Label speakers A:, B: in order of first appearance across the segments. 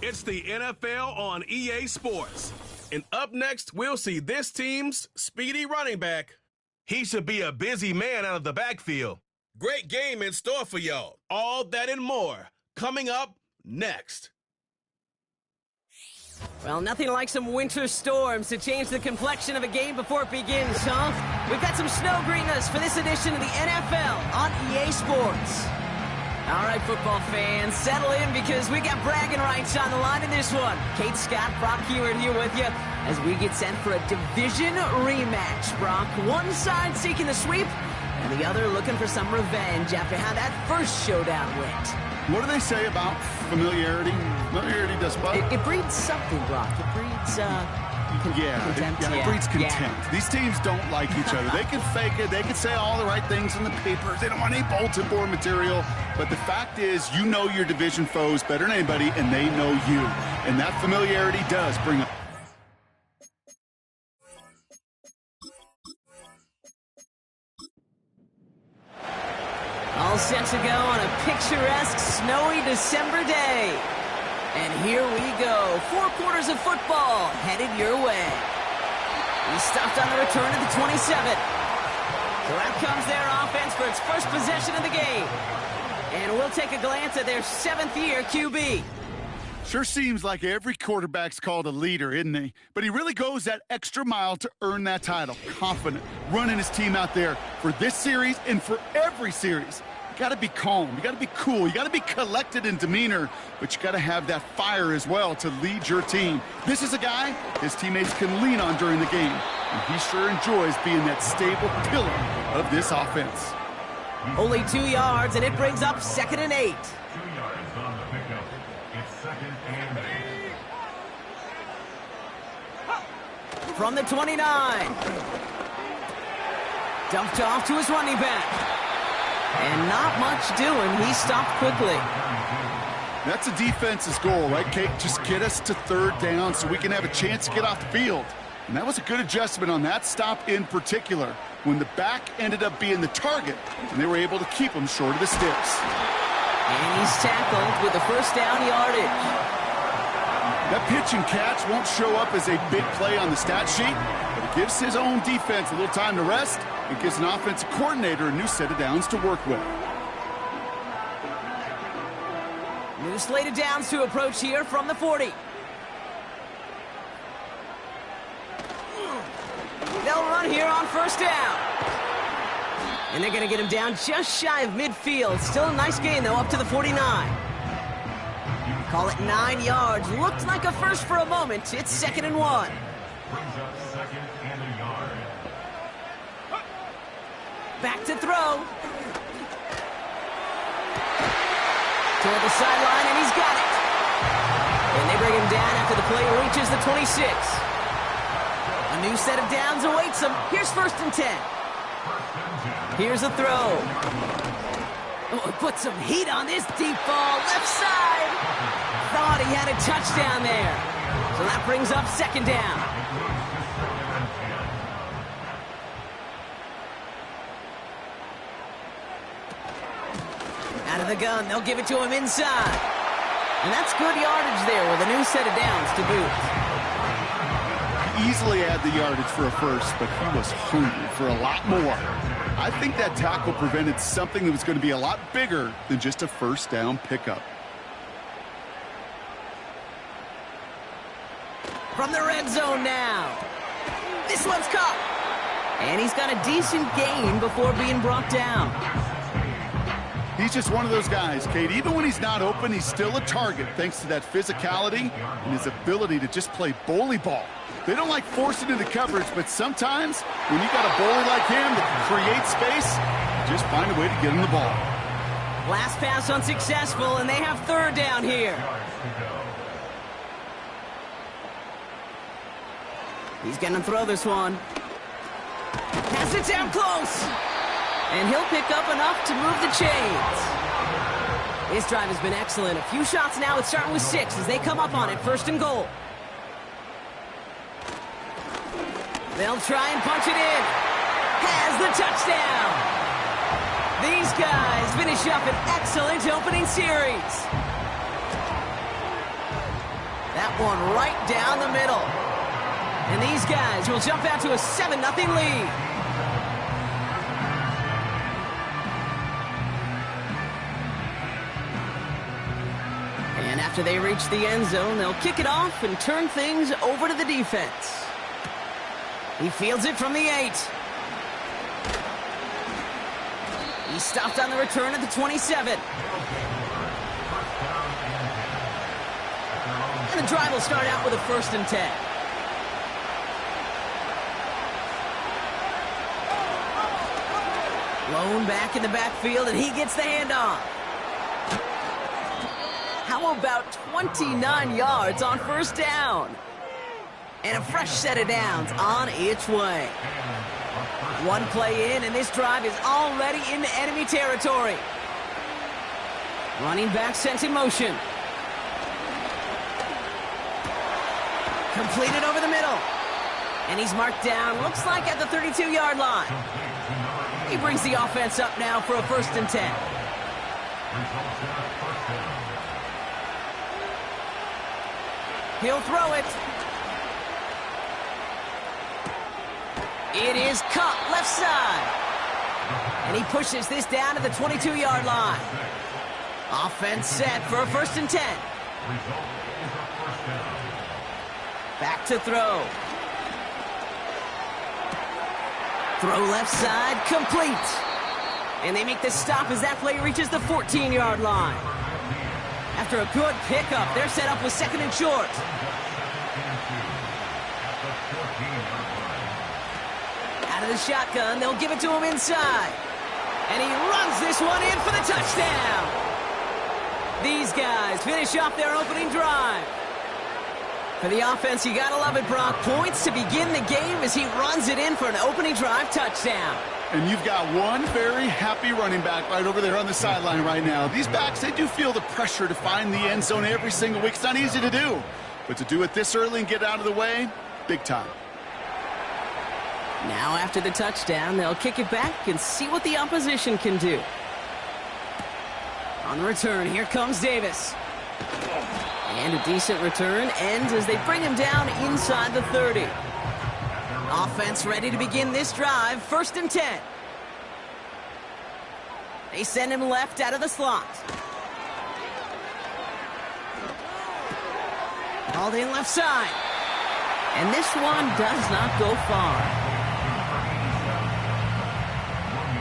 A: It's the NFL on EA Sports. And up next, we'll see this team's speedy running back. He should be a busy man out of the backfield. Great game in store for y'all. All that and more coming up next.
B: Well, nothing like some winter storms to change the complexion of a game before it begins, huh? We've got some snow greenness for this edition of the NFL on EA Sports. All right, football fans, settle in because we got bragging rights on the line in this one. Kate Scott, Brock Huard here with you as we get set for a division rematch. Brock, one side seeking the sweep and the other looking for some revenge after how that first showdown went.
C: What do they say about familiarity? Familiarity does what?
B: It breeds something, Brock. It breeds, contempt.
C: It breeds contempt.
B: Yeah.
C: These teams don't like each other. They can fake it. They can say all the right things in the papers. They don't want any bulletin board material. But the fact is, you know your division foes better than anybody, and they know you. And that familiarity does bring up.
B: All set to go on a picturesque, snowy December day. And here we go. 4 quarters of football headed your way. He stopped on the return of the 27. So out comes their offense for its first possession of the game. And we'll take a glance at their 7th-year QB.
C: Sure seems like every quarterback's called a leader, isn't he? But he really goes that extra mile to earn that title. Confident, running his team out there for this series and for every series. You got to be calm. You got to be cool. You got to be collected in demeanor. But you got to have that fire as well to lead your team. This is a guy his teammates can lean on during the game. And he sure enjoys being that stable pillar of this offense.
B: Only 2 yards, and it brings up 2nd and 8.
D: 2 yards on the pickup. It's 2nd and 8.
B: From the 29. Dumped off to his running back. And not much doing. He stopped quickly.
C: That's a defense's goal, right, Kate? Just get us to 3rd down so we can have a chance to get off the field. And that was a good adjustment on that stop in particular, when the back ended up being the target, and they were able to keep him short of the sticks.
B: And he's tackled with the first down yardage.
C: That pitch and catch won't show up as a big play on the stat sheet, but it gives his own defense a little time to rest. It gives an offensive coordinator a new set of downs to work with.
B: New slate of downs to approach here from the 40. They'll run here on first down. And they're going to get him down just shy of midfield. Still a nice gain, though, up to the 49. Call it 9 yards. Looked like a first for a moment. It's 2nd and 1.
D: Brings up 2nd and a yard.
B: Back to throw. Toward the sideline, and he's got it. And they bring him down after the play reaches the 26. A new set of downs awaits him. Here's 1st and 10. Here's a throw. Oh, put some heat on this deep ball. Left side. Thought he had a touchdown there. So that brings up 2nd down. Out of the gun, they'll give it to him inside. And that's good yardage there with a new set of downs to boot.
C: Easily had the yardage for a first, but he was hungry for a lot more. I think that tackle prevented something that was going to be a lot bigger than just a first down pickup.
B: From the red zone now. This one's caught. And he's got a decent gain before being brought down.
C: He's just one of those guys, Kate. Even when he's not open, he's still a target thanks to that physicality and his ability to just play bully ball. They don't like forcing into coverage, but sometimes when you got a bully like him that can create space, just find a way to get him the ball.
B: Last pass unsuccessful, and they have 3rd down here. He's going to throw this one. Pass it down close. And he'll pick up enough to move the chains. His drive has been excellent. A few shots now. It's starting with 6 as they come up on it. 1st and goal. They'll try and punch it in. Has the touchdown. These guys finish up an excellent opening series. That one right down the middle. And these guys will jump out to a 7-0 lead. And after they reach the end zone, they'll kick it off and turn things over to the defense. He fields it from the 8. He stopped on the return at the 27. And the drive will start out with a 1st and 10. Lone back in the backfield, and he gets the handoff. How about 29 yards on 1st down? And a fresh set of downs on its way. One play in, and this drive is already into enemy territory. Running back sent in motion. Completed over the middle. And he's marked down, looks like at the 32-yard line. He brings the offense up now for a 1st and 10. He'll throw it. It is caught left side. And he pushes this down to the 22-yard line. Offense set for a 1st and 10. Back to throw. Throw left side, complete. And they make the stop as that play reaches the 14-yard line. After a good pickup, they're set up with 2nd and short. Out of the shotgun, they'll give it to him inside. And he runs this one in for the touchdown. These guys finish off their opening drive. For the offense, you gotta love it, Brock. Points to begin the game as he runs it in for an opening drive touchdown.
C: And you've got one very happy running back right over there on the sideline right now. These backs, they do feel the pressure to find the end zone every single week. It's not easy to do. But to do it this early and get out of the way, big time.
B: Now after the touchdown, they'll kick it back and see what the opposition can do. On the return, here comes Davis. And a decent return ends as they bring him down inside the 30. Offense ready to begin this drive, 1st and 10. They send him left out of the slot. Called in left side. And this one does not go far.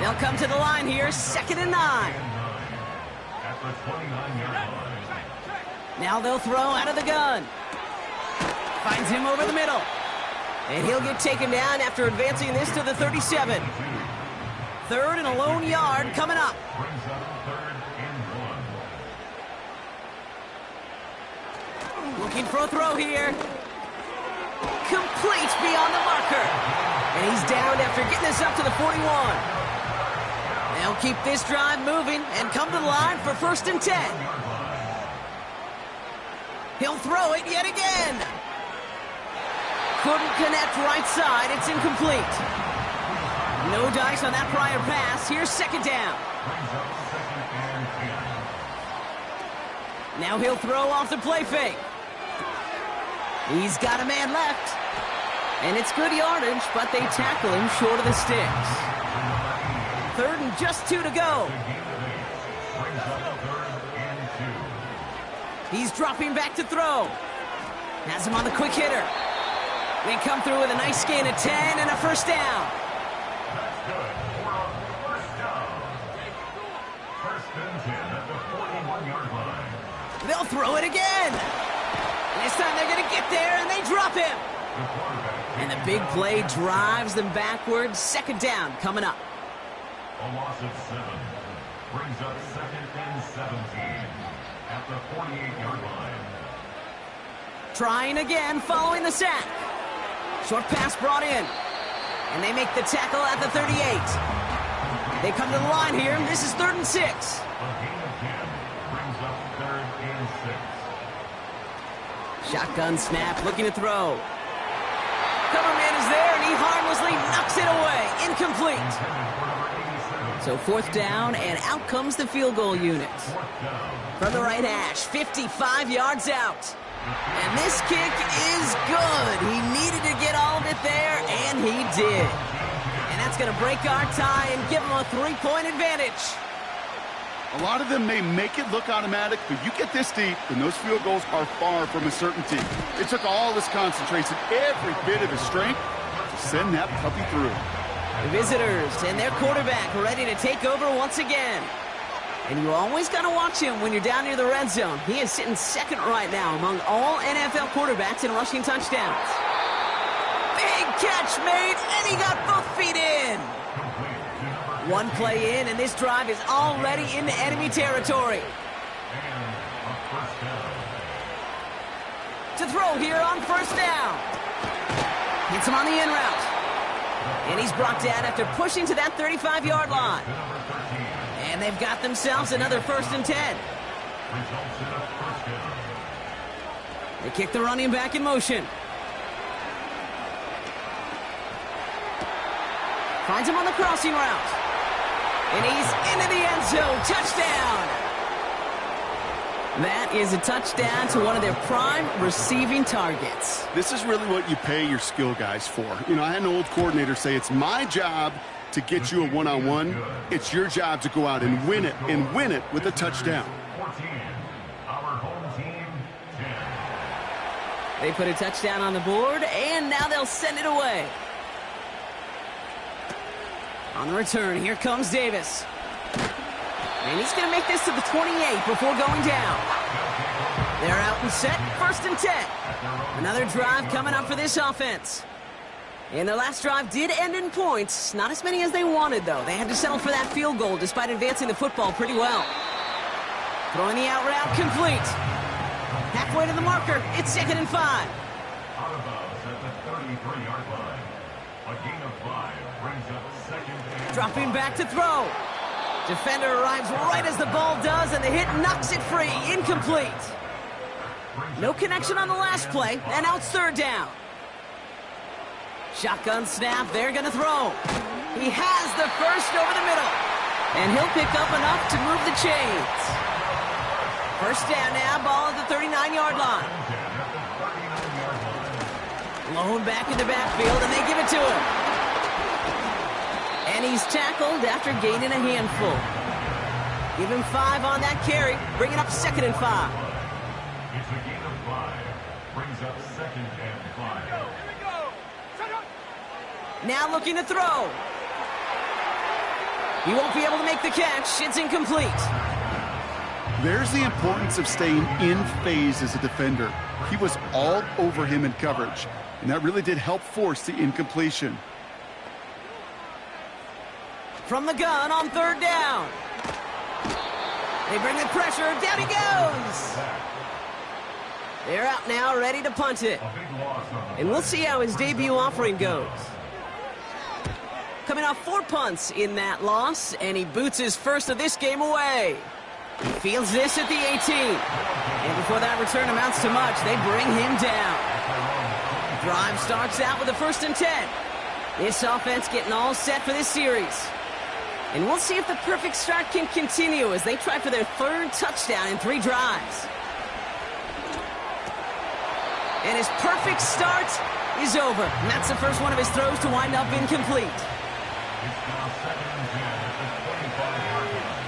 B: They'll come to the line here, 2nd and 9. Now they'll throw out of the gun. Finds him over the middle. And he'll get taken down after advancing this to the 37. 3rd and a lone yard coming up. Looking for a throw here. Complete beyond the marker. And he's down after getting this up to the 41. They'll keep this drive moving and come to the line for 1st and 10. He'll throw it yet again. Couldn't connect right side. It's incomplete. No dice on that prior pass. Here's 2nd down. Now he'll throw off the play fake. He's got a man left. And it's good yardage, but they tackle him short of the sticks. 3rd and just 2 to go. He's dropping back to throw. Has him on the quick hitter. They come through with a nice gain of 10 and a 1st down.
D: That's good for a 1st down. 1st and 10 at the 41-yard line.
B: They'll throw it again. And this time they're going to get there, and they drop him. And the big play drives them backwards. 2nd down coming up.
D: A loss of 7 brings up 2nd and 17 at the 48-yard line.
B: Trying again following the sack. Short pass brought in. And they make the tackle at the 38. They come to the line here. This is 3rd and 6.
D: A gain of 10 brings up 3rd and 6.
B: Shotgun snap, looking to throw. Cover man is there, and he harmlessly knocks it away. Incomplete. So 4th down, and out comes the field goal unit. From the right hash, 55 yards out. And this kick is good. He needed to get all of it there, and he did. And that's going to break our tie and give him a 3-point advantage.
C: A lot of them may make it look automatic, but you get this deep, and those field goals are far from a certainty. It took all his concentration, every bit of his strength, to send that puppy through.
B: The visitors and their quarterback ready to take over once again. And you always got to watch him when you're down near the red zone. He is sitting second right now among all NFL quarterbacks in rushing touchdowns. Big catch made, and he got both feet in. One play in, and this drive is already into enemy territory. To throw here on first down. Hits him on the in route. And he's brought down after pushing to that 35-yard line. And they've got themselves another 1st and 10. They kick the running back in motion. Finds him on the crossing route. And he's into the end zone. Touchdown! That is a touchdown to one of their prime receiving targets.
C: This is really what you pay your skill guys for. You know, I had an old coordinator say, it's my job to get you a one-on-one. It's your job to go out and win it with a touchdown.
D: 14, our home team, 10.
B: They put a touchdown on the board, and now they'll send it away. On the return, here comes Davis. And he's going to make this to the 28 before going down. They're out and set, 1st and 10. Another drive coming up for this offense. And their last drive did end in points. Not as many as they wanted, though. They had to settle for that field goal despite advancing the football pretty well. Throwing the out route complete. Halfway to the marker, it's 2nd and 5.
D: Out of bounds at the 33-yard line. A gain of 5 brings up 2nd and 5.
B: Dropping back to throw. Defender arrives right as the ball does, and the hit knocks it free. Incomplete. No connection on the last play, and now it's 3rd down. Shotgun snap, they're going to throw. He has the first over the middle, and he'll pick up enough to move the chains. 1st down now, ball at the 39-yard line. Blown back in the backfield, and they give it to him. And he's tackled after gaining a handful. Give him 5 on that carry, bringing up 2nd and 5.
D: It's a gain of 5. Brings up 2nd and 5.
B: Now looking to throw. He won't be able to make the catch. It's incomplete.
C: There's the importance of staying in phase as a defender. He was all over him in coverage, and that really did help force the incompletion.
B: From the gun on 3rd down. They bring the pressure. Down he goes. They're out now, ready to punt it. And we'll see how his debut offering goes. Coming off 4 punts in that loss, and he boots his first of this game away. He fields this at the 18. And before that return amounts to much, they bring him down. Drive starts out with a 1st and 10. This offense getting all set for this series. And we'll see if the perfect start can continue as they try for their 3rd touchdown in 3 drives. And his perfect start is over. And that's the first one of his throws to wind up incomplete.
D: It's now 2nd and 10 at the 25-yard line.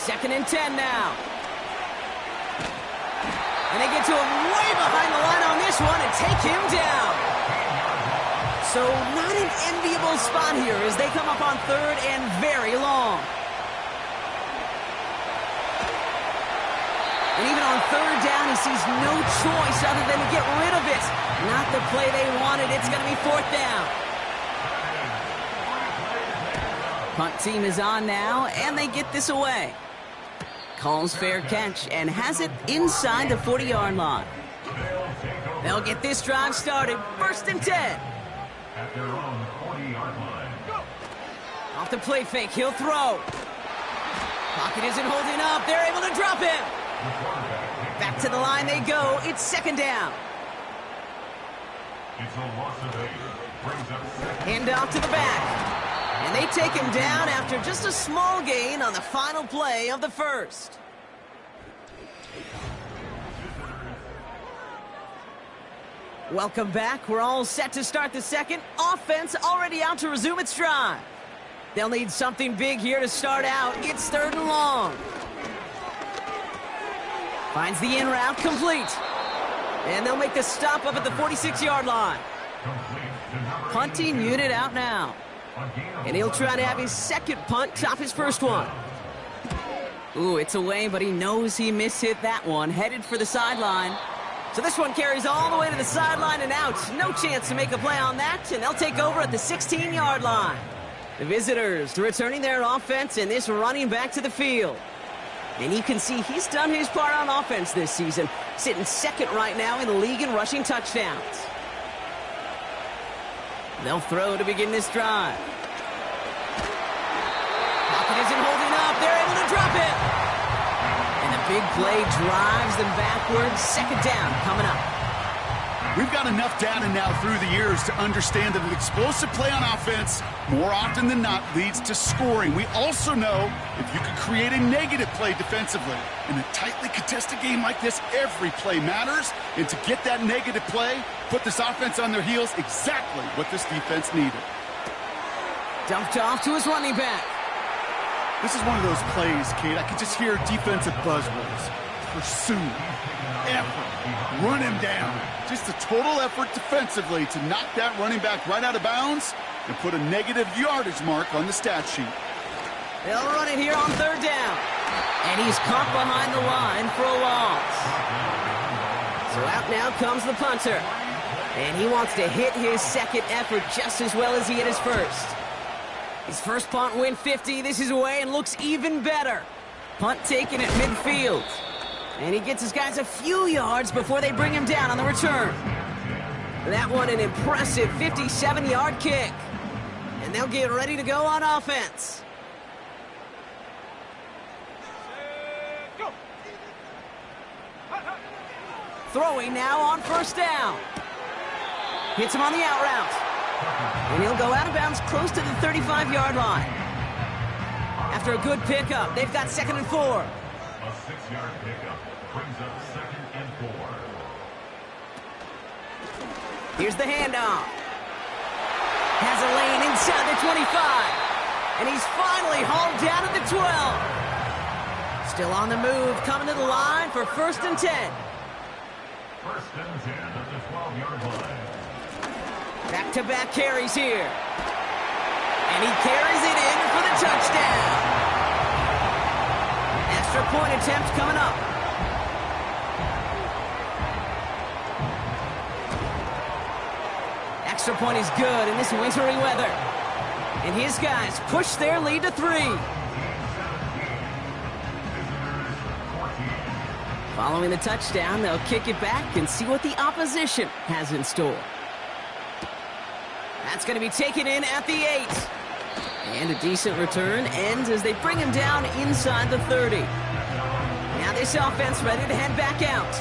B: 2nd and 10 now. And they get to him way behind the line on this one and take him down. So not an enviable spot here as they come up on 3rd and very long. And even on 3rd down, he sees no choice other than to get rid of it. Not the play they wanted. It's going to be 4th down. Punt team is on now, and they get this away. Calls fair catch and has it inside the 40-yard line. They'll get this drive started. 1st and 10.
D: At their own 40-yard line.
B: Off the play fake, he'll throw. Pocket isn't holding up. They're able to drop him. Back to the line they go. It's 2nd down.
D: It's a loss of 8. Brings up 2nd.
B: Hand off to the back. And they take him down after just a small gain on the final play of the 1st. Welcome back. We're all set to start the second. Offense already out to resume its drive. They'll need something big here to start out. It's 3rd and long. Finds the in route complete. And they'll make the stop up at the 46-yard line. Punting unit out now. And he'll try to have his second punt top his first one. Ooh, it's away, but he knows he mishit that one. Headed for the sideline. So this one carries all the way to the sideline and out. No chance to make a play on that, and they'll take over at the 16-yard line. The visitors returning their offense and this running back to the field. And you can see he's done his part on offense this season, sitting second right now in the league in rushing touchdowns. They'll throw to begin this drive. Pocket isn't holding up. They're able to drop it. And the big play drives them backwards. 2nd down coming up.
C: We've got enough data now through the years to understand that an explosive play on offense more often than not leads to scoring. We also know if you can create a negative play defensively. In a tightly contested game like this, every play matters. And to get that negative play, put this offense on their heels, exactly what this defense needed.
B: Dumped off to his running back.
C: This is one of those plays, Kate, I can just hear defensive buzzwords. Pursue, effort, run him down. Just a total effort defensively to knock that running back right out of bounds and put a negative yardage mark on the stat sheet.
B: They'll run it here on 3rd down. And he's caught behind the line for a loss. So out now comes the punter. And he wants to hit his second effort just as well as he hit his first. His first punt went 50. This is away and looks even better. Punt taken at midfield. And he gets his guys a few yards before they bring him down on the return. That one an impressive 57-yard kick. And they'll get ready to go on offense. Throwing now on 1st down. Hits him on the out route. And he'll go out of bounds close to the 35-yard line. After a good pickup, they've got 2nd and 4.
D: A 6-yard pickup brings up 2nd and 4.
B: Here's the handoff. Has a lane inside the 25. And he's finally hauled down at the 12. Still on the move, coming to the line for 1st and 10.
D: 1st and 10 at the 12-yard line.
B: Back-to-back carries here. And he carries it in for the touchdown. Extra point attempt coming up. Extra point is good in this wintry weather. And his guys push their lead to 3. Following the touchdown, they'll kick it back and see what the opposition has in store. That's going to be taken in at the 8. And a decent return ends as they bring him down inside the 30. Now this offense ready to head back out.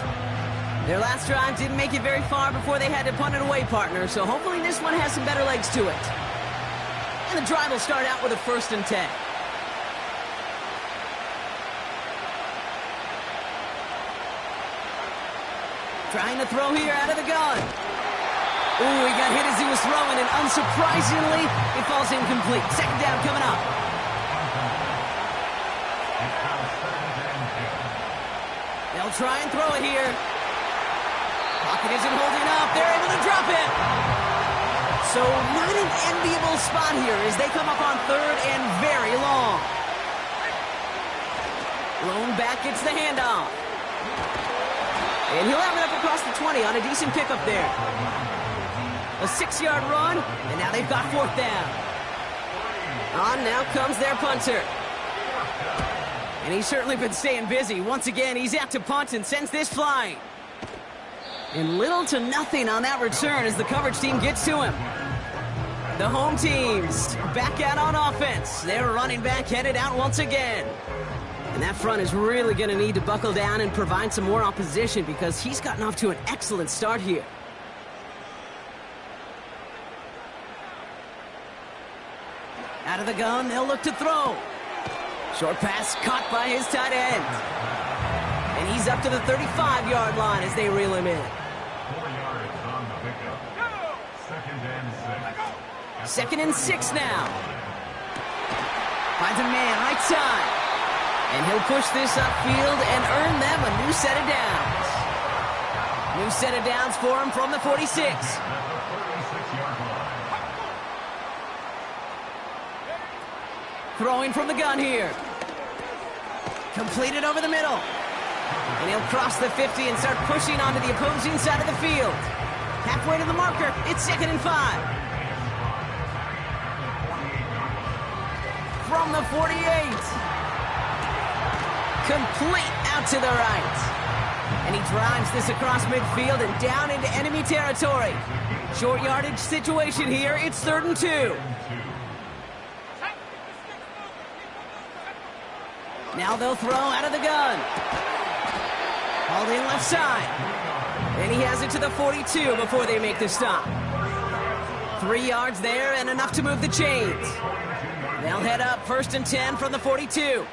B: Their last drive didn't make it very far before they had to punt it away, partner, so hopefully this one has some better legs to it. And the drive will start out with a 1st and 10. Trying to throw here out of the gun. Ooh, he got hit as he was throwing, and unsurprisingly, it falls incomplete. 2nd down coming up. They'll try and throw it here. Pocket isn't holding up. They're able to drop it. So not an enviable spot here as they come up on 3rd and very long. Lone back gets the handoff. And he'll have it up across the 20 on a decent pickup there. A 6-yard run, and now they've got 4th down. On now comes their punter. And he's certainly been staying busy. Once again, he's out to punt and sends this flying. And little to nothing on that return as the coverage team gets to him. The home team's back out on offense. Their running back headed out once again. And that front is really going to need to buckle down and provide some more opposition because he's gotten off to an excellent start here. Out of the gun, they'll look to throw. Short pass caught by his tight end. And he's up to the 35-yard line as they reel him in.
D: 4 yards on the pickup.
B: Second and 6 now. Finds a man right side. And he'll push this upfield and earn them a new set of downs. New set of downs for him from the 46. Throwing from the gun here. Completed over the middle. And he'll cross the 50 and start pushing onto the opposing side of the field. Halfway to the marker, it's 2nd and 5. From the 48. Complete out to the right. And he drives this across midfield and down into enemy territory. Short yardage situation here, it's 3rd and 2. Now they'll throw out of the gun. Hauled in left side. And he has it to the 42 before they make the stop. 3 yards there and enough to move the chains. They'll head up 1st and 10 from the 42.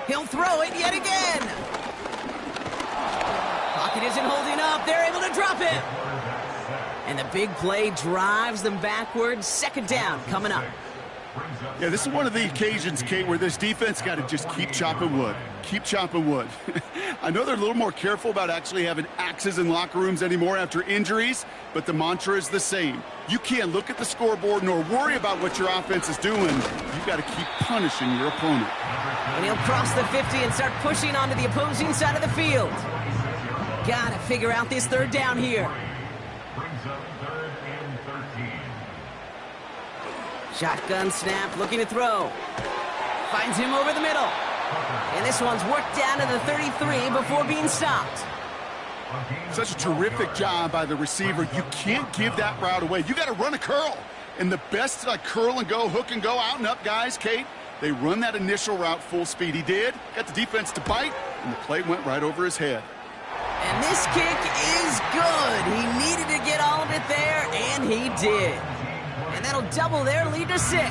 B: He'll throw it yet again. Pocket isn't holding up. They're able to drop it. And the big play drives them backwards. 2nd down coming up.
C: Yeah, this is one of the occasions, Kate, where this defense got to just keep chopping wood. Keep chopping wood. I know they're a little more careful about actually having axes in locker rooms anymore after injuries, but the mantra is the same. You can't look at the scoreboard nor worry about what your offense is doing. You've got to keep punishing your opponent.
B: And he'll cross the 50 and start pushing onto the opposing side of the field. Got to figure out this 3rd down here.
D: Brings up 3rd and 13.
B: Shotgun snap, looking to throw. Finds him over the middle. And this one's worked down to the 33 before being stopped.
C: Such a terrific job by the receiver. You can't give that route away. You got to run a curl. And the best curl and go, hook and go, out and up guys, Kate, they run that initial route full speed. He did. Got the defense to bite, and the play went right over his head.
B: And this kick is good. He needed to get all of it there, and he did. And that'll double their lead to 6.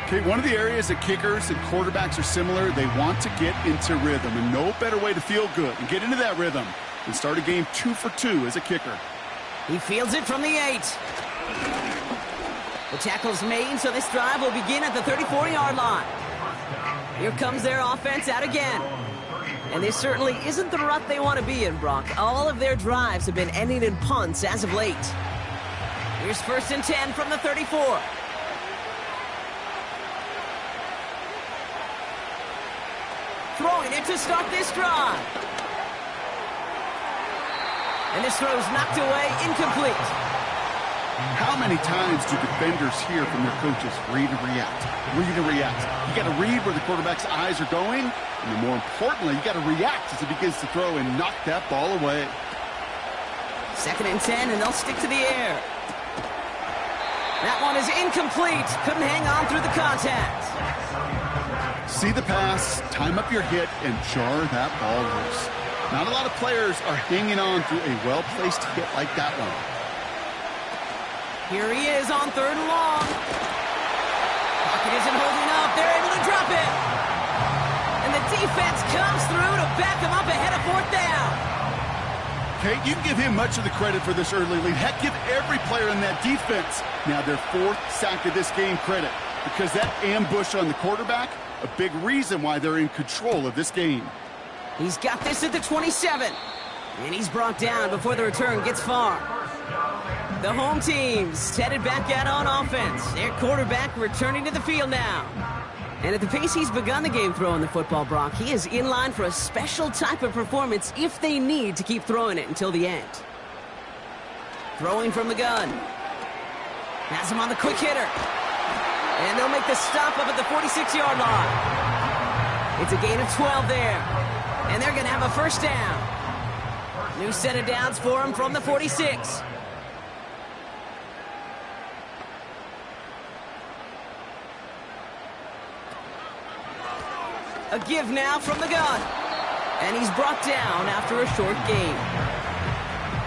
C: Okay, one of the areas that kickers and quarterbacks are similar, they want to get into rhythm, and no better way to feel good and get into that rhythm than start a game 2 for 2 as a kicker.
B: He fields it from the 8. The tackle's made, so this drive will begin at the 34-yard line. Here comes their offense out again. And this certainly isn't the rut they want to be in, Brock. All of their drives have been ending in punts as of late. Here's 1st and 10 from the 34. Throwing it to start this drive. And this throw's knocked away, incomplete.
C: How many times do defenders hear from their coaches, read and react, read and react? You got to read where the quarterback's eyes are going, and more importantly, you got to react as he begins to throw and knock that ball away.
B: 2nd and 10, and they'll stick to the air. That one is incomplete. Couldn't hang on through the contact.
C: See the pass, time up your hit, and jar that ball loose. Not a lot of players are hanging on through a well-placed hit like that one.
B: Here he is on 3rd and long. Pocket isn't holding up. They're able to drop it. And the defense comes through to back him up ahead of 4th down.
C: Kate, you can give him much of the credit for this early lead. Heck, give every player in that defense now their 4th sack of this game credit. Because that ambush on the quarterback, a big reason why they're in control of this game.
B: He's got this at the 27. And he's brought down before the return gets far. The home team's headed back out on offense. Their quarterback returning to the field now. And at the pace he's begun the game throwing the football, Brock, he is in line for a special type of performance if they need to keep throwing it until the end. Throwing from the gun. Has him on the quick hitter. And they'll make the stop up at the 46-yard line. It's a gain of 12 there. And they're going to have a 1st down. New set of downs for him from the 46. A give now from the gun. And he's brought down after a short gain.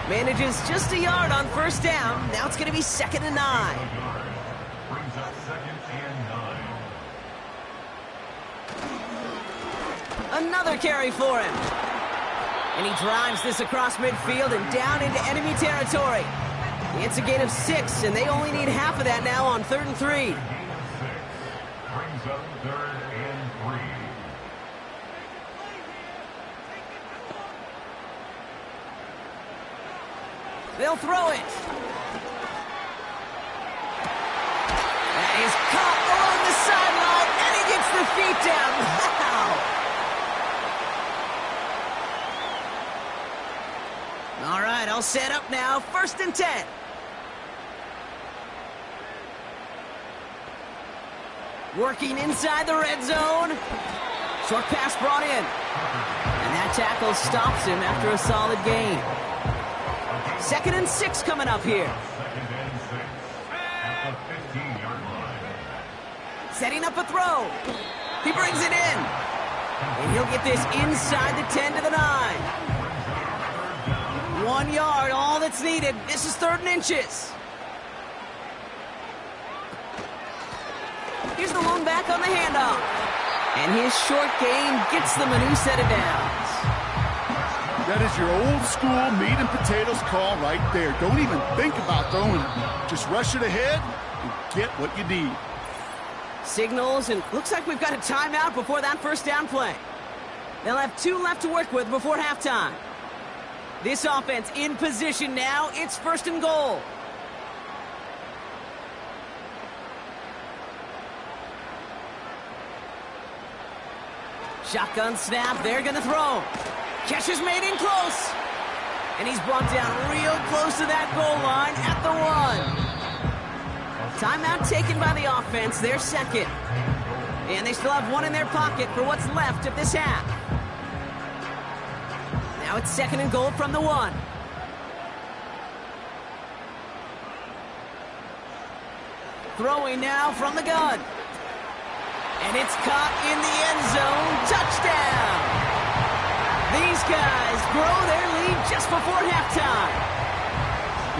B: Manages just a yard on 1st down. Now it's going to be 2nd and 9.
D: Brings up 2nd and 9.
B: Another carry for him. And he drives this across midfield and down into enemy territory. It's a gain of 6, and they only need half of that now on 3rd and 3.
D: Brings up 3rd and 3.
B: They'll throw it. That is caught along the sideline, and he gets the feet down. Wow. All right, I'll set up now. 1st and 10. Working inside the red zone. Short pass brought in. And that tackle stops him after a solid gain. 2nd and 6 coming up here.
D: 2nd and 6 at the 15-yard line.
B: Setting up a throw. He brings it in. And he'll get this inside the 10 to the 9. 1 yard, all that's needed. This is 3rd and inches. Here's the lone back on the handoff. And his short gain gets them a new set of downs.
C: That is your old school meat and potatoes call right there. Don't even think about throwing it. Just rush it ahead and get what you need.
B: Signals, and looks like we've got a timeout before that 1st down play. They'll have 2 left to work with before halftime. This offense in position now. It's 1st and goal. Shotgun snap. They're going to throw. Catch is made in close. And he's brought down real close to that goal line at the 1. Timeout taken by the offense. They're 2nd. And they still have 1 in their pocket for what's left of this half. Now it's 2nd and goal from the 1. Throwing now from the gun. And it's caught in the end zone. Touchdown! These guys grow their lead just before halftime.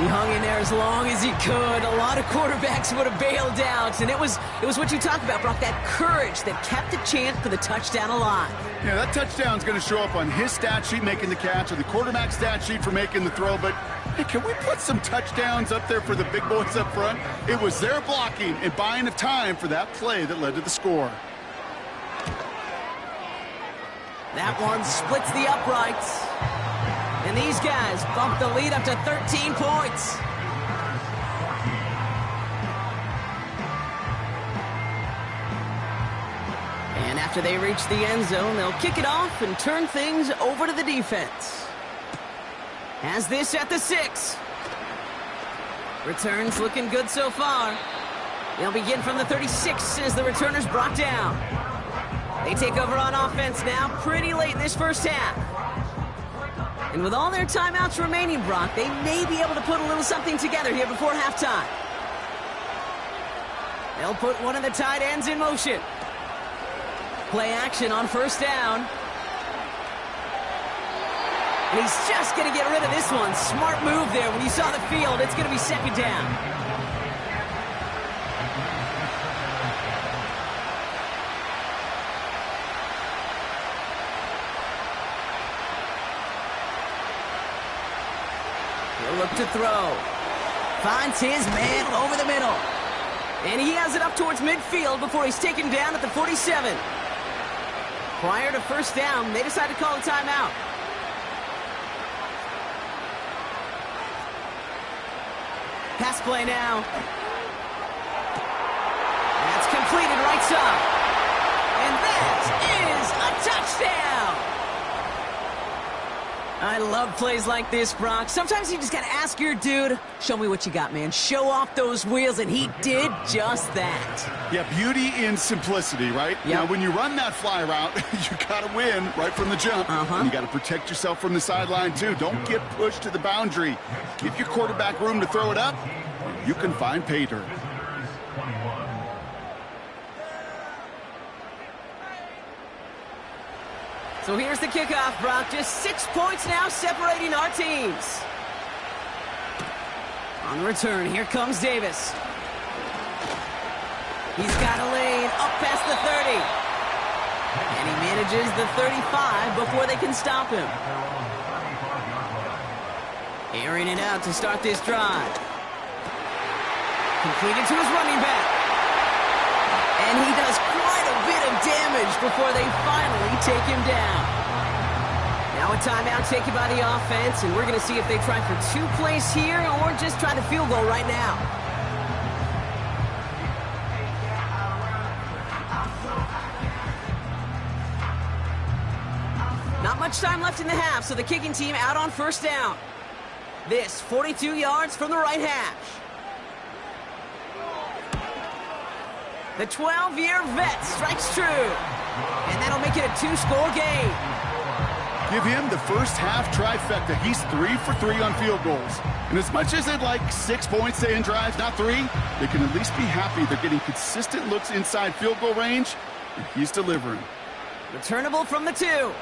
B: He hung in there as long as he could. A lot of quarterbacks would have bailed out. And it was what you talked about, Brock, that courage that kept the chance for the touchdown alive.
C: Yeah, that touchdown's going to show up on his stat sheet making the catch or the quarterback stat sheet for making the throw. But hey, can we put some touchdowns up there for the big boys up front? It was their blocking and buying of time for that play that led to the score.
B: That one splits the uprights. And these guys bump the lead up to 13 points. And after they reach the end zone, they'll kick it off and turn things over to the defense. Has this at the 6. Returns looking good so far. They'll begin from the 36 as the returner's brought down. They take over on offense now pretty late in this 1st half. And with all their timeouts remaining, Brock, they may be able to put a little something together here before halftime. They'll put one of the tight ends in motion. Play action on 1st down. And he's just going to get rid of this one. Smart move there. When you saw the field, it's going to be 2nd down. He'll look to throw. Finds his man over the middle. And he has it up towards midfield before he's taken down at the 47. Prior to 1st down, they decide to call a timeout. Pass play now. That's completed right side. And that is a touchdown! I love plays like this, Brock. Sometimes you just got to ask your dude, show me what you got, man. Show off those wheels, and he did just that.
C: Yeah, beauty in simplicity, right?
B: Yep.
C: Now, when you run that fly route, you got to win right from the jump. And you got to protect yourself from the sideline, too. Don't get pushed to the boundary. Give your quarterback room to throw it up. You can find pay dirt.
B: So here's the kickoff, Brock. Just 6 points now separating our teams. On return, here comes Davis. He's got a lane up past the 30. And he manages the 35 before they can stop him. Airing it out to start this drive. Completed to his running back. And he does quite a bit of damage before they finally take him down. Now a timeout taken by the offense, and we're going to see if they try for 2 plays here or just try the field goal right now. Not much time left in the half, so the kicking team out on first down. This 42 yards from the right hash. The 12-year vet strikes true. And that'll make it a 2-score game.
C: Give him the first half trifecta. He's 3 for 3 on field goals. And as much as they'd like 6 points to end drives, not 3, they can at least be happy they're getting consistent looks inside field goal range, and he's delivering.
B: Returnable from the 2.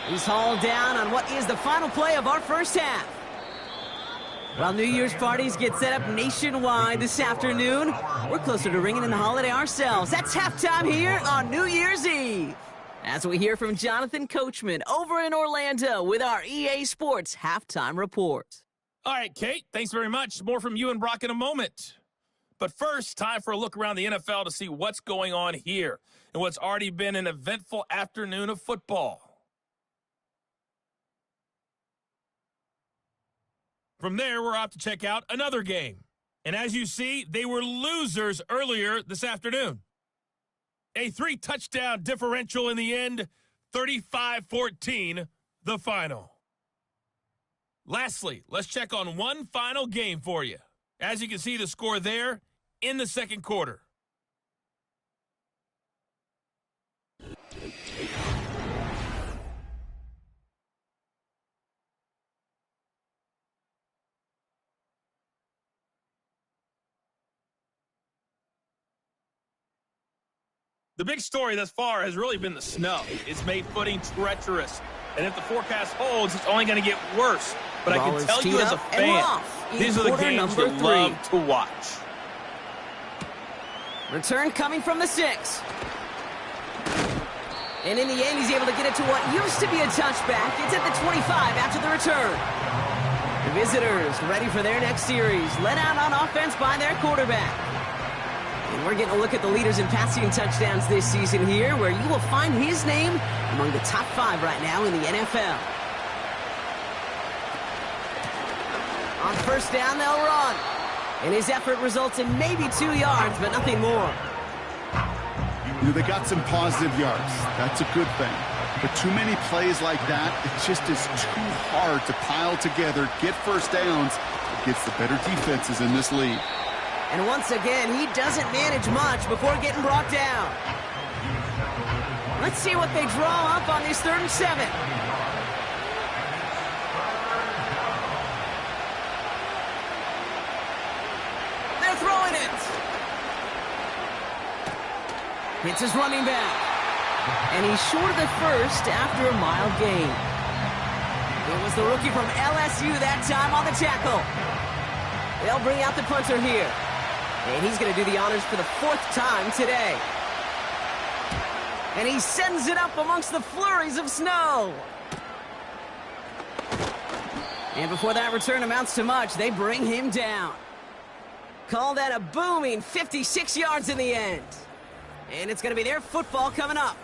B: He's hauled down on what is the final play of our first half. While New Year's parties get set up nationwide this afternoon, we're closer to ringing in the holiday ourselves. That's halftime here on New Year's Eve. As we hear from Jonathan Coachman over in Orlando with our EA Sports Halftime Report.
E: All right, Kate, thanks very much. More from you and Brock in a moment. But first, time for a look around the NFL to see what's going on here and what's already been an eventful afternoon of football. From there, we're off to check out another game. And as you see, they were losers earlier this afternoon. A 3-touchdown differential in the end, 35-14, the final. Lastly, let's check on one final game for you. As you can see the score there in the second quarter. The big story thus far has really been the snow. It's made footing treacherous. And if the forecast holds, it's only going to get worse. But I can tell you as a fan, these are the games you love to watch.
B: Return coming from the 6. And in the end, he's able to get it to what used to be a touchback. It's at the 25 after the return. The visitors ready for their next series. Led out on offense by their quarterback. And we're getting a look at the leaders in passing touchdowns this season here, where you will find his name among the top 5 right now in the NFL. On first down, they'll run. And his effort results in maybe 2 yards, but nothing more.
C: You know, they got some positive yards. That's a good thing. But too many plays like that, it just is too hard to pile together, get first downs against the better defenses in this league.
B: And once again, he doesn't manage much before getting brought down. Let's see what they draw up on this 3rd and 7. They're throwing it. Hits his running back. And he's short of the first after a mild gain. It was the rookie from LSU that time on the tackle. They'll bring out the punter here. And he's going to do the honors for the 4th time today. And he sends it up amongst the flurries of snow. And before that return amounts to much, they bring him down. Call that a booming 56 yards in the end. And it's going to be their football coming up.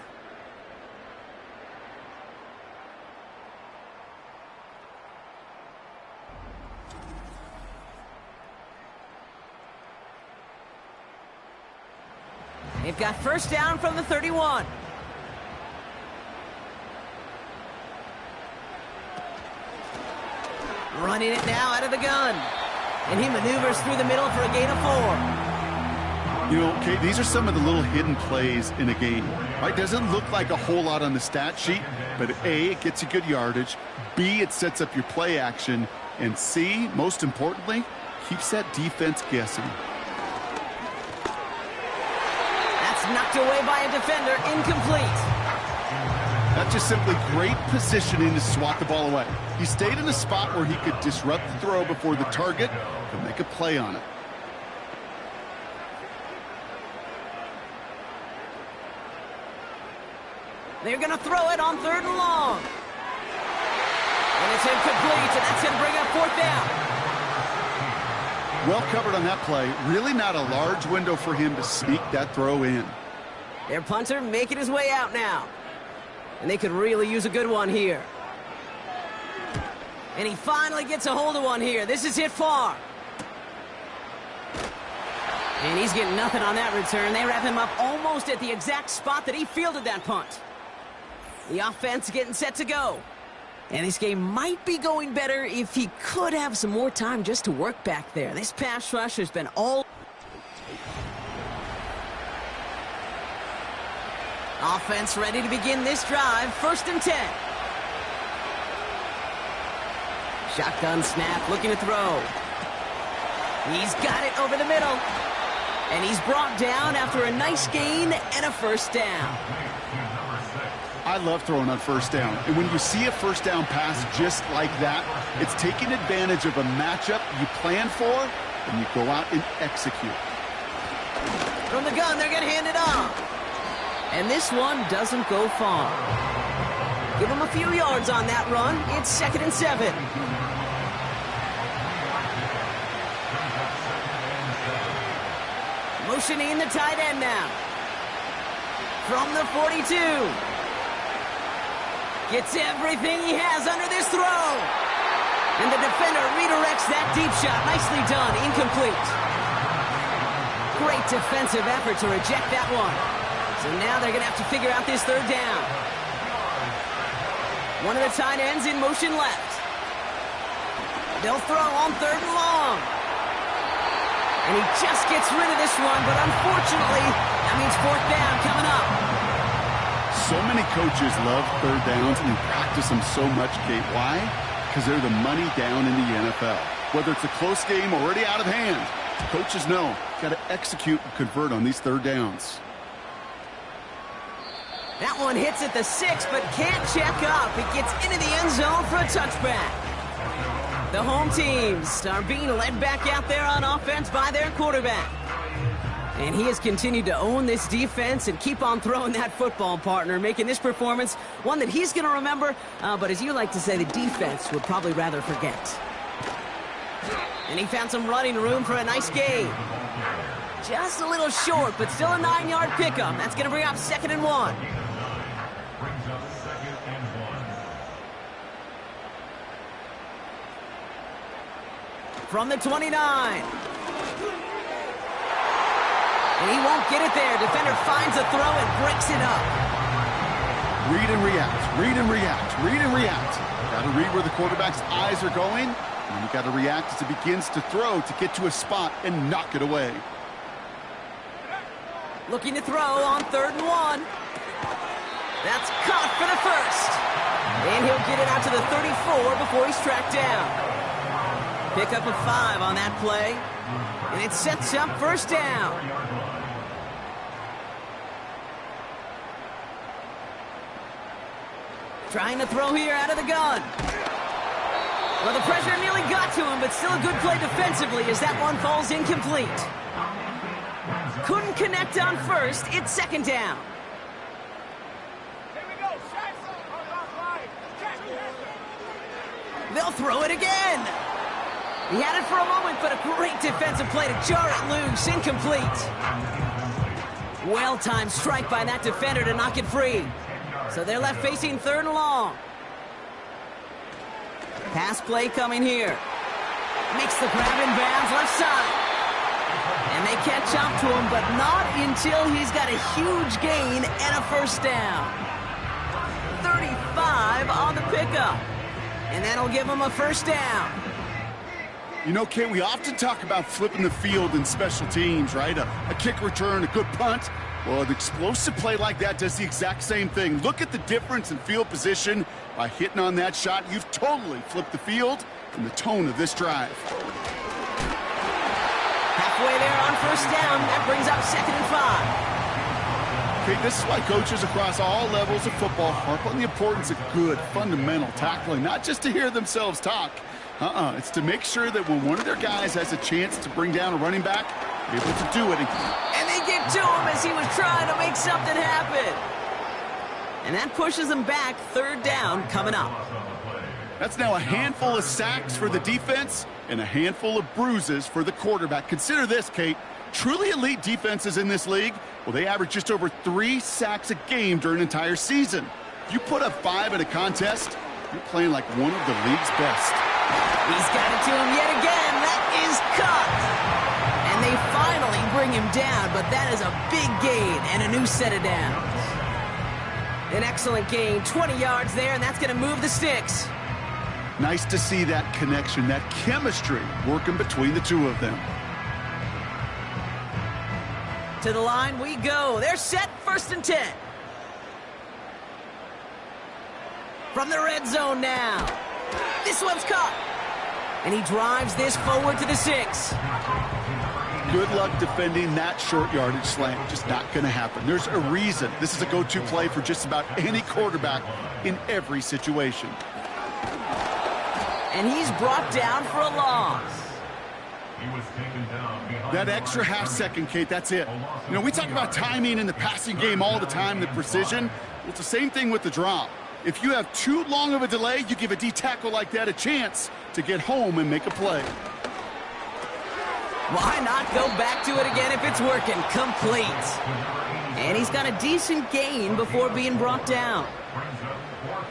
B: They've got first down from the 31. Running it now out of the gun. And he maneuvers through the middle for a gain of 4.
C: You know, Kate, these are some of the little hidden plays in a game. Right? Doesn't look like a whole lot on the stat sheet, but A, it gets you good yardage. B, it sets up your play action. And C, most importantly, keeps that defense guessing.
B: Knocked away by a defender, incomplete.
C: That's just simply great positioning to swat the ball away. He stayed in a spot where he could disrupt the throw before the target could make a play on it.
B: They're going to throw it on 3rd and long. And it's incomplete, and that's going to bring up 4th down.
C: Well covered on that play. Really not a large window for him to sneak that throw in.
B: Their punter making his way out now. And they could really use a good one here. And he finally gets a hold of one here. This is hit far. And he's getting nothing on that return. They wrap him up almost at the exact spot that he fielded that punt. The offense getting set to go. And this game might be going better if he could have some more time just to work back there. This pass rush has been all... Offense ready to begin this drive. 1st and 10. Shotgun snap, looking to throw. He's got it over the middle. And he's brought down after a nice gain and a 1st down.
C: I love throwing on 1st down. And when you see a 1st down pass just like that, it's taking advantage of a matchup you plan for, and you go out and execute.
B: From the gun, they're going to hand it off. And this one doesn't go far. Give him a few yards on that run. It's 2nd and 7. Motioning the tight end now. From the 42. Gets everything he has under this throw. And the defender redirects that deep shot. Nicely done. Incomplete. Great defensive effort to reject that one. So now they're going to have to figure out this 3rd down. One of the tight ends in motion left. They'll throw on 3rd and long. And he just gets rid of this one, but unfortunately, that means 4th down coming up.
C: So many coaches love 3rd downs and practice them so much, Kate. Why? Because they're the money down in the NFL. Whether it's a close game already out of hand, coaches know got to execute and convert on these 3rd downs.
B: That one hits at the 6, but can't check up. It gets into the end zone for a touchback. The home teams are being led back out there on offense by their quarterback. And he has continued to own this defense and keep on throwing that football, partner, making this performance one that he's going to remember, but as you like to say, the defense would probably rather forget. And he found some running room for a nice gain. Just a little short, but still a 9-yard pickup. That's going to bring up 2nd and 1.
D: Brings up 2nd and 1.
B: From the 29. And he won't get it there. Defender finds a throw and breaks it up.
C: Read and react, read and react, read and react. Got to read where the quarterback's eyes are going, and you got to react as it begins to throw to get to a spot and knock it away.
B: Looking to throw on 3rd and 1. That's caught for the 1st. And he'll get it out to the 34 before he's tracked down. Pick up a 5 on that play. And it sets up 1st down. Trying to throw here out of the gun. Well, the pressure nearly got to him, but still a good play defensively as that one falls incomplete. Couldn't connect on 1st. It's 2nd down. They'll throw it again. He had it for a moment, but a great defensive play to jar it loose. Incomplete. Well-timed strike by that defender to knock it free. So they're left facing 3rd and long. Pass play coming here. Makes the grab in bounds left side. And they catch up to him, but not until he's got a huge gain and a 1st down. 35 on the pickup. And that'll give him a 1st down.
C: You know, Kate, we often talk about flipping the field in special teams, right? A kick return, a good punt. Well, an explosive play like that does the exact same thing. Look at the difference in field position. By hitting on that shot, you've totally flipped the field and the tone of this drive.
B: Halfway there on 1st down. That brings up 2nd and 5.
C: Okay, this is why coaches across all levels of football harp on the importance of good, fundamental tackling, not just to hear themselves talk. It's to make sure that when one of their guys has a chance to bring down a running back, they're able to do it.
B: And they get to him as he was trying to make something happen. And that pushes them back. Third down coming up.
C: That's now a handful of sacks for the defense and a handful of bruises for the quarterback. Consider this, Kate. Truly elite defenses in this league, well, they average just over 3 sacks a game during an entire season. If you put up 5 in a contest, you're playing like one of the league's best.
B: He's got it to him yet again. That is cut. And they finally bring him down, but that is a big gain and a new set of downs. An excellent gain, 20 yards there, and that's going to move the sticks.
C: Nice to see that connection, that chemistry working between the two of them.
B: To the line we go. They're set, 1st and 10. From the red zone now. This one's caught. And he drives this forward to the 6.
C: Good luck defending that short yardage slant. Just not going to happen. There's a reason this is a go-to play for just about any quarterback in every situation.
B: And he's brought down for a loss.
C: That extra half second, Kate, that's it. You know, we talk about timing in the passing game all the time, the precision. Well, it's the same thing with the drop. If you have too long of a delay, you give a D-tackle like that a chance to get home and make a play.
B: Why not go back to it again if it's working? Complete. And he's got a decent gain before being brought down.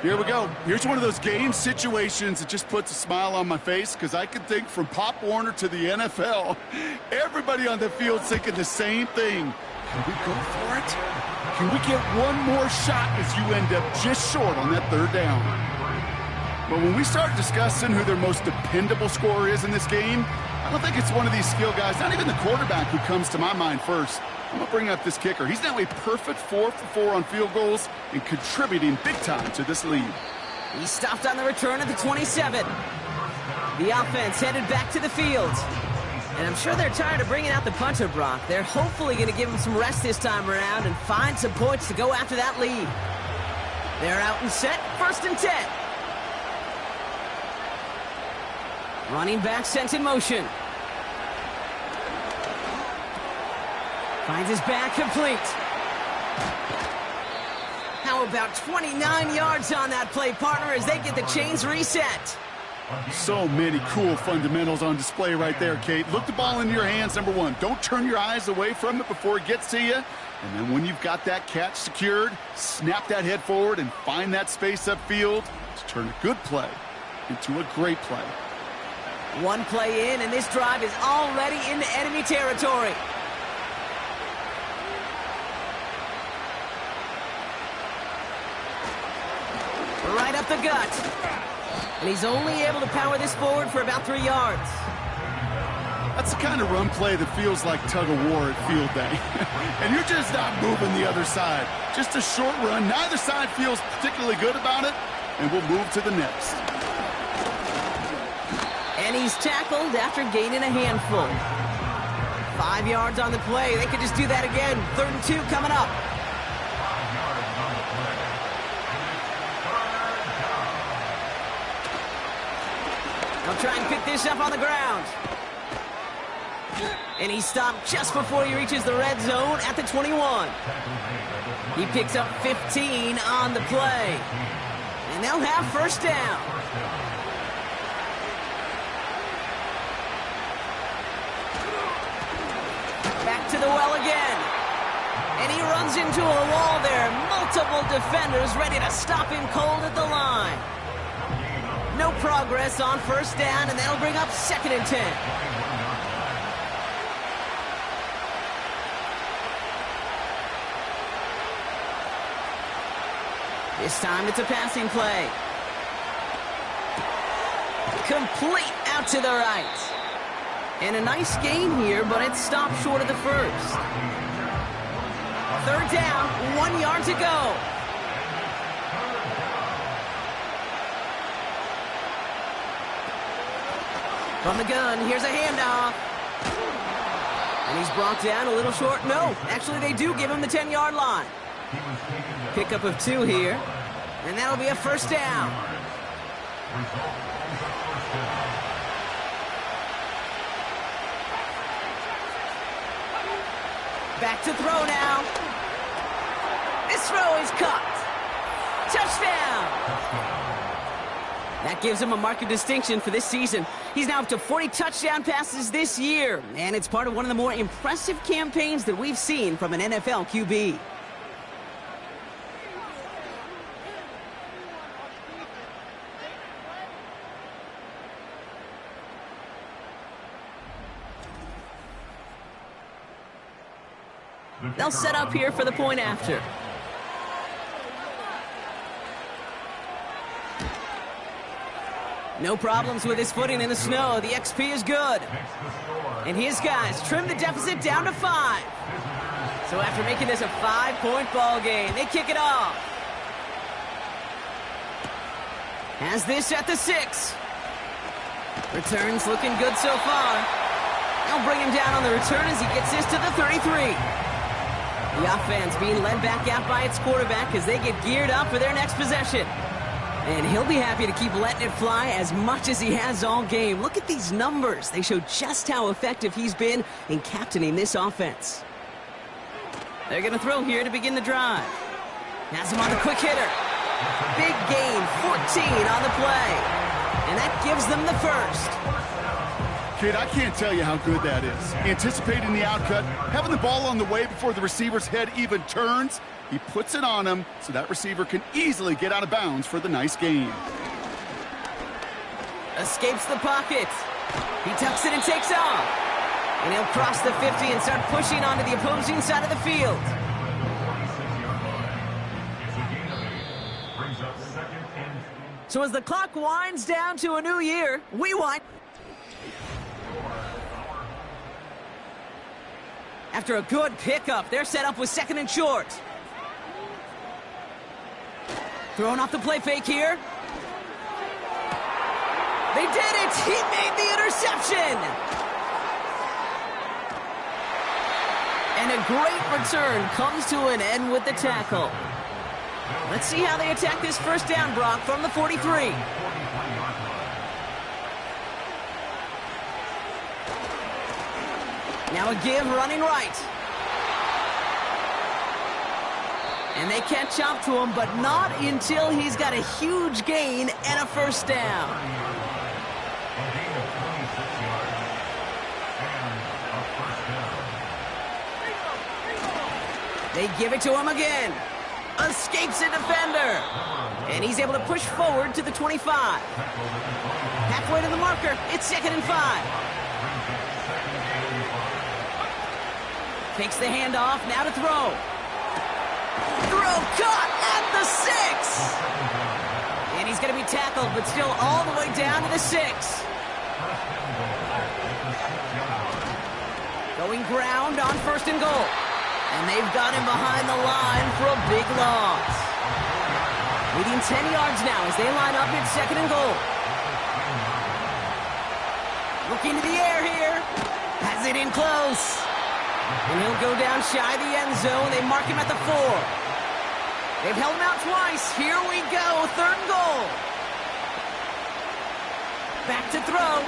C: Here we go. Here's one of those game situations that just puts a smile on my face because I can think from Pop Warner to the NFL. Everybody on the field thinking the same thing. Can we go for it? Can we get one more shot as you end up just short on that 3rd down? But when we start discussing who their most dependable scorer is in this game, I don't think it's one of these skill guys, not even the quarterback, who comes to my mind first. I'm going to bring up this kicker. He's now a perfect 4 for 4 on field goals and contributing big time to this lead.
B: He stopped on the return at the 27. The offense headed back to the field. And I'm sure they're tired of bringing out the punter, Brock. They're hopefully going to give him some rest this time around and find some points to go after that lead. They're out and set, 1st and 10. Running back sent in motion. Finds his back complete. How about 29 yards on that play, partner, as they get the chains reset?
C: So many cool fundamentals on display right there, Kate. Look the ball into your hands, number 1. Don't turn your eyes away from it before it gets to you. And then when you've got that catch secured, snap that head forward and find that space upfield to turn a good play into a great play.
B: One play in, and this drive is already into enemy territory. Right up the gut. And he's only able to power this forward for about 3 yards.
C: That's the kind of run play that feels like tug-of-war at field day. And you're just not moving the other side. Just a short run. Neither side feels particularly good about it, and we'll move to the next.
B: And he's tackled after gaining a handful. 5 yards on the play. They could just do that again. 3rd and 2 coming up. They'll try and pick this up on the ground. And he stopped just before he reaches the red zone at the 21. He picks up 15 on the play. And they'll have 1st down. Back to the well again. And he runs into a wall there. Multiple defenders ready to stop him cold at the line. No progress on 1st down, and that'll bring up 2nd and 10. This time it's a passing play. Complete out to the right. And a nice gain here, but it stopped short of the 1st. 3rd down, 1 yard to go. From the gun, here's a handoff. And he's brought down a little short. No, actually they do give him the 10-yard line. Pickup of 2 here. And that'll be a 1st down. Back to throw now. This throw is caught. touchdown! That gives him a mark of distinction for this season. He's now up to 40 touchdown passes this year, and it's part of one of the more impressive campaigns that we've seen from an NFL QB. They'll set up here for the point after. No problems with his footing in the snow. The XP is good. And his guys trim the deficit down to 5. So after making this a 5-point ball game, they kick it off. Has this at the 6. Returns looking good so far. They'll bring him down on the return as he gets this to the 33. The offense being led back out by its quarterback as they get geared up for their next possession. And he'll be happy to keep letting it fly as much as he has all game. Look at these numbers. They show just how effective he's been in captaining this offense. They're going to throw here to begin the drive. Has him on the quick hitter. Big gain, 14 on the play. And that gives them the first.
C: Kid, I can't tell you how good that is. Anticipating the outcut, having the ball on the way before the receiver's head even turns. He puts it on him so that receiver can easily get out of bounds for the nice gain.
B: Escapes the pocket. He tucks it and takes off. And he'll cross the 50 and start pushing onto the opposing side of the field. So as the clock winds down to a new year, we wind. After a good pickup, they're set up with 2nd and short. Throwing off the play fake here. They did it! He made the interception! And a great return comes to an end with the tackle. Let's see how they attack this first down, Brock, from the 43. Now a give running right. And they catch up to him, but not until he's got a huge gain and a first down. They give it to him again. Escapes a defender. And he's able to push forward to the 25. Halfway to the marker. It's 2nd and 5. Takes the handoff, now to throw. Throw caught at the 6. And he's going to be tackled, but still all the way down to the 6. Going ground on 1st and goal. And they've got him behind the line for a big loss. Leading 10 yards now as they line up in 2nd and goal. Looking to the air here. Has it in close. And he'll go down shy of the end zone. They mark him at the 4. They've held him out twice. Here we go. 3rd and goal. Back to throw.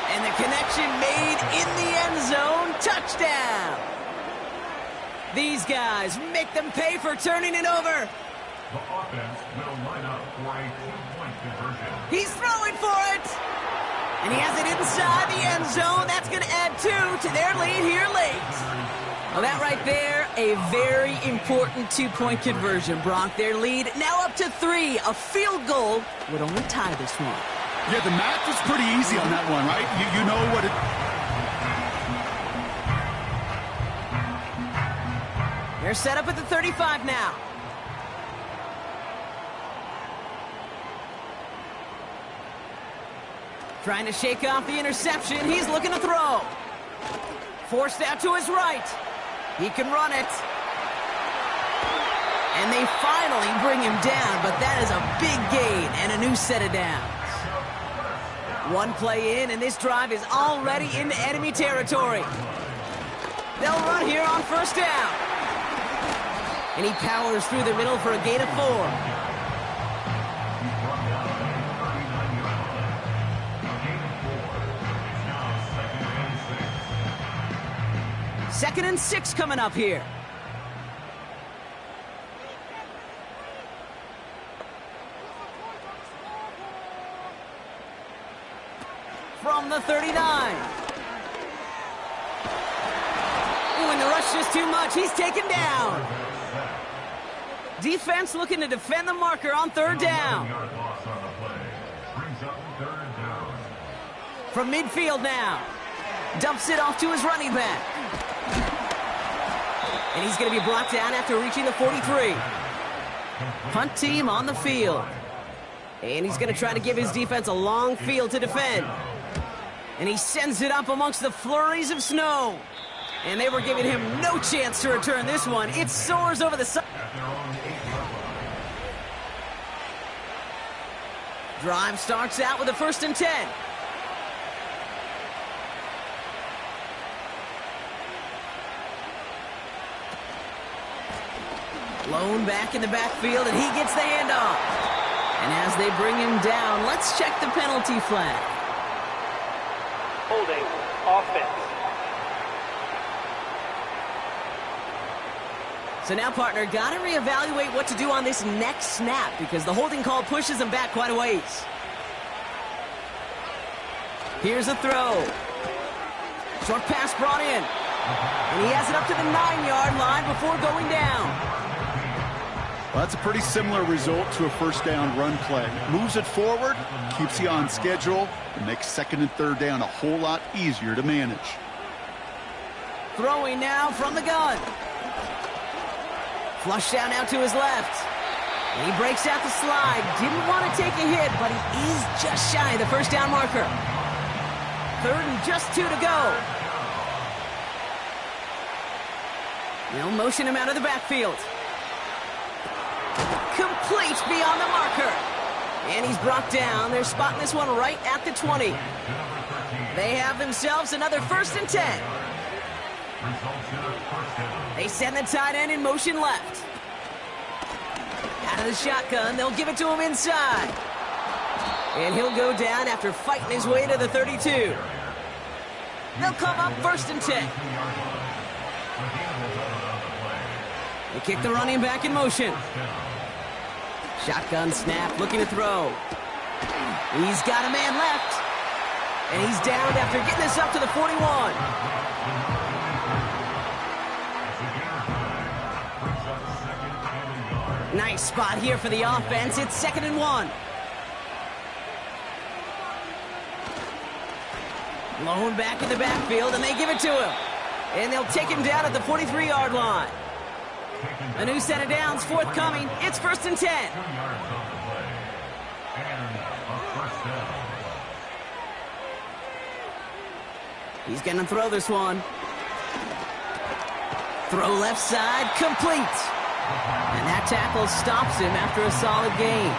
B: And the connection made in the end zone. Touchdown. These guys make them pay for turning it over.
D: The offense will line up for a 2-point conversion.
B: He's throwing for it. And he has it inside the end zone. That's going to add 2 to their lead here late. Well, that right there, a very important 2-point conversion, Brock. Their lead now up to 3. A field goal would only tie this one.
C: Yeah, the math was pretty easy on that one, right? You know what it...
B: They're set up at the 35 now. Trying to shake off the interception. He's looking to throw. Forced out to his right. He can run it. And they finally bring him down, but that is a big gain and a new set of downs. One play in, and this drive is already into enemy territory. They'll run here on 1st down. And he powers through the middle for a gain of 4. Second and 6 coming up here. from the 39. When the rush is too much, he's taken down. Defense looking to defend the marker on third down. From midfield now. Dumps it off to his running back. And he's going to be brought down after reaching the 43. Punt team on the field. And he's going to try to give his defense a long field to defend. And he sends it up amongst the flurries of snow. And they were giving him no chance to return this one. It soars over the side. Drive starts out with a 1st and 10. Lone back in the backfield, and he gets the handoff. And as they bring him down, let's check the penalty flag.
F: Holding, offense.
B: So now, partner, got to reevaluate what to do on this next snap because the holding call pushes him back quite a ways. Here's a throw. Short pass brought in. And he has it up to the 9-yard line before going down.
C: Well, that's a pretty similar result to a 1st down run play. Moves it forward, keeps you on schedule, and makes 2nd and 3rd down a whole lot easier to manage.
B: Throwing now from the gun. Flush down now to his left. And he breaks out the slide. Didn't want to take a hit, but he is just shy of the 1st down marker. 3rd and just 2 to go. They'll motion him out of the backfield. Complete beyond the marker. And he's brought down. They're spotting this one right at the 20. They have themselves another 1st and 10. They send the tight end in motion left. Out of the shotgun, they'll give it to him inside. And he'll go down after fighting his way to the 32. They'll come up 1st and 10. They kick the running back in motion. Shotgun snap, looking to throw. He's got a man left. And he's down after getting this up to the 41. Nice spot here for the offense. It's 2nd and 1. Lone back in the backfield, and they give it to him. And they'll take him down at the 43-yard line. A new set of downs forthcoming. It's 1st and 10. He's going to throw this one. Throw left side, complete. And that tackle stops him after a solid gain.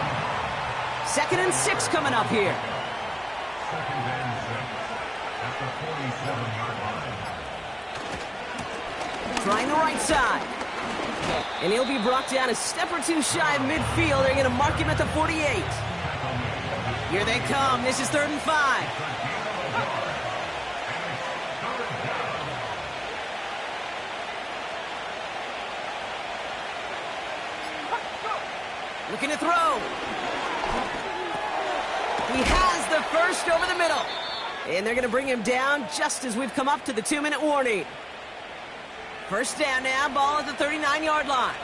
B: 2nd and 6 coming up here.
D: 2nd and 6 at the 47-yard line.
B: Trying the right side. And he'll be brought down a step or two shy of midfield. They're going to mark him at the 48. Here they come. This is 3rd and 5. Looking to throw. He has the 1st over the middle. And they're going to bring him down just as we've come up to the 2-minute warning. 1st down now, ball at the 39-yard line.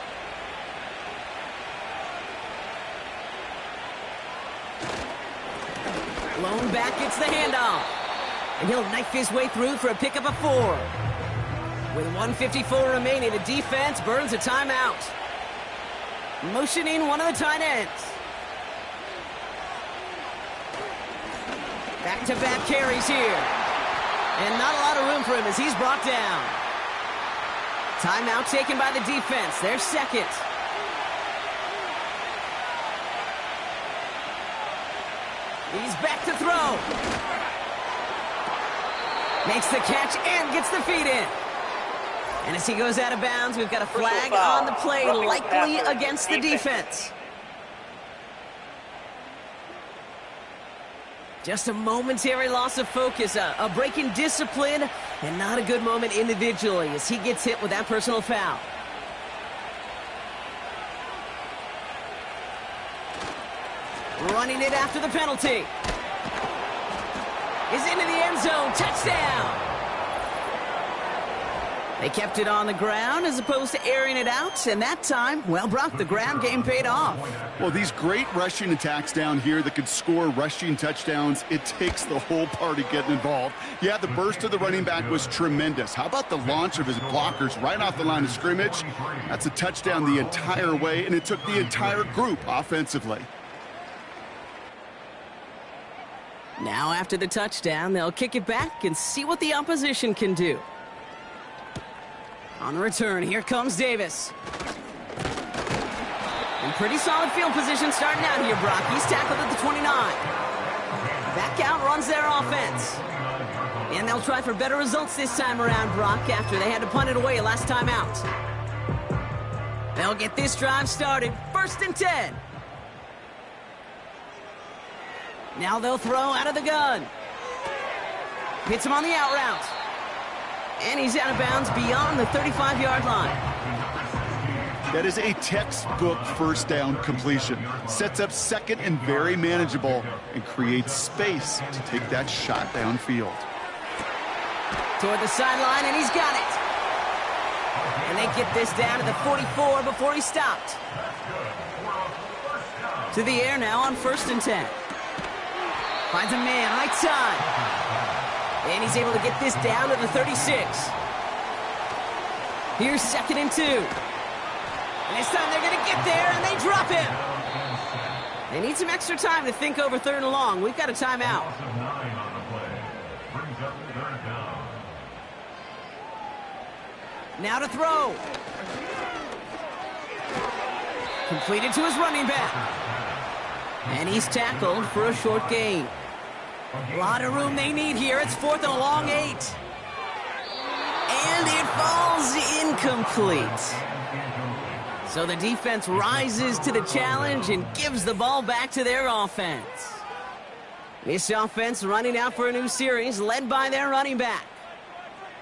B: Lone back gets the handoff. And he'll knife his way through for a pickup of 4. With 1:54 remaining, the defense burns a timeout. Motioning one of the tight ends. Back-to-back carries here. And not a lot of room for him as he's brought down. Timeout taken by the defense. Their 2nd. He's back to throw. Makes the catch and gets the feet in. And as he goes out of bounds, we've got a flag on the play, likely against the defense. Just a momentary loss of focus, a break in discipline, and not a good moment individually as he gets hit with that personal foul. Running it after the penalty. is into the end zone. Touchdown! They kept it on the ground as opposed to airing it out, and that time, well, Brock, the ground game paid off.
C: Well, these great rushing attacks down here that could score rushing touchdowns, it takes the whole party getting involved. Yeah, the burst of the running back was tremendous. How about the launch of his blockers right off the line of scrimmage? That's a touchdown the entire way, and it took the entire group offensively.
B: Now after the touchdown, they'll kick it back and see what the opposition can do. On the return, here comes Davis. In pretty solid field position starting out here, Brock. He's tackled at the 29. Back out runs their offense. And they'll try for better results this time around, Brock, after they had to punt it away last time out. They'll get this drive started. 1st and 10. Now they'll throw out of the gun. Hits him on the out route. And he's out of bounds beyond the 35-yard line.
C: That is a textbook first down completion. Sets up second and very manageable and creates space to take that shot downfield.
B: Toward the sideline, and he's got it. And they get this down to the 44 before he stopped. To the air now on 1st and 10. Finds a man, right side. And he's able to get this down to the 36. Here's 2nd and 2. And this time they're going to get there, and they drop him. They need some extra time to think over 3rd and long. We've got a timeout. Now to throw. Completed to his running back. And he's tackled for a short gain. A lot of room they need here. It's 4th and a long 8. And it falls incomplete. So the defense rises to the challenge and gives the ball back to their offense. This offense running out for a new series, led by their running back.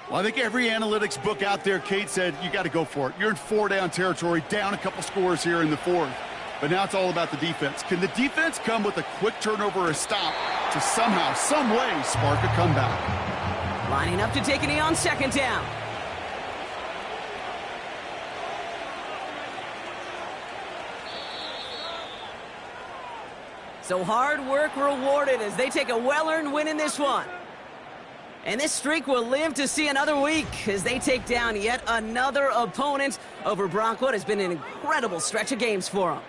C: Well, I think every analytics book out there, Kate, said you got to go for it. You're in 4-down territory, down a couple scores here in the 4th. But now it's all about the defense. Can the defense come with a quick turnover or a stop to somehow, some way, spark a comeback?
B: Lining up to take a knee on 2nd down. So hard work rewarded as they take a well-earned win in this one. And this streak will live to see another week as they take down yet another opponent over Brock. What has been an incredible stretch of games for them.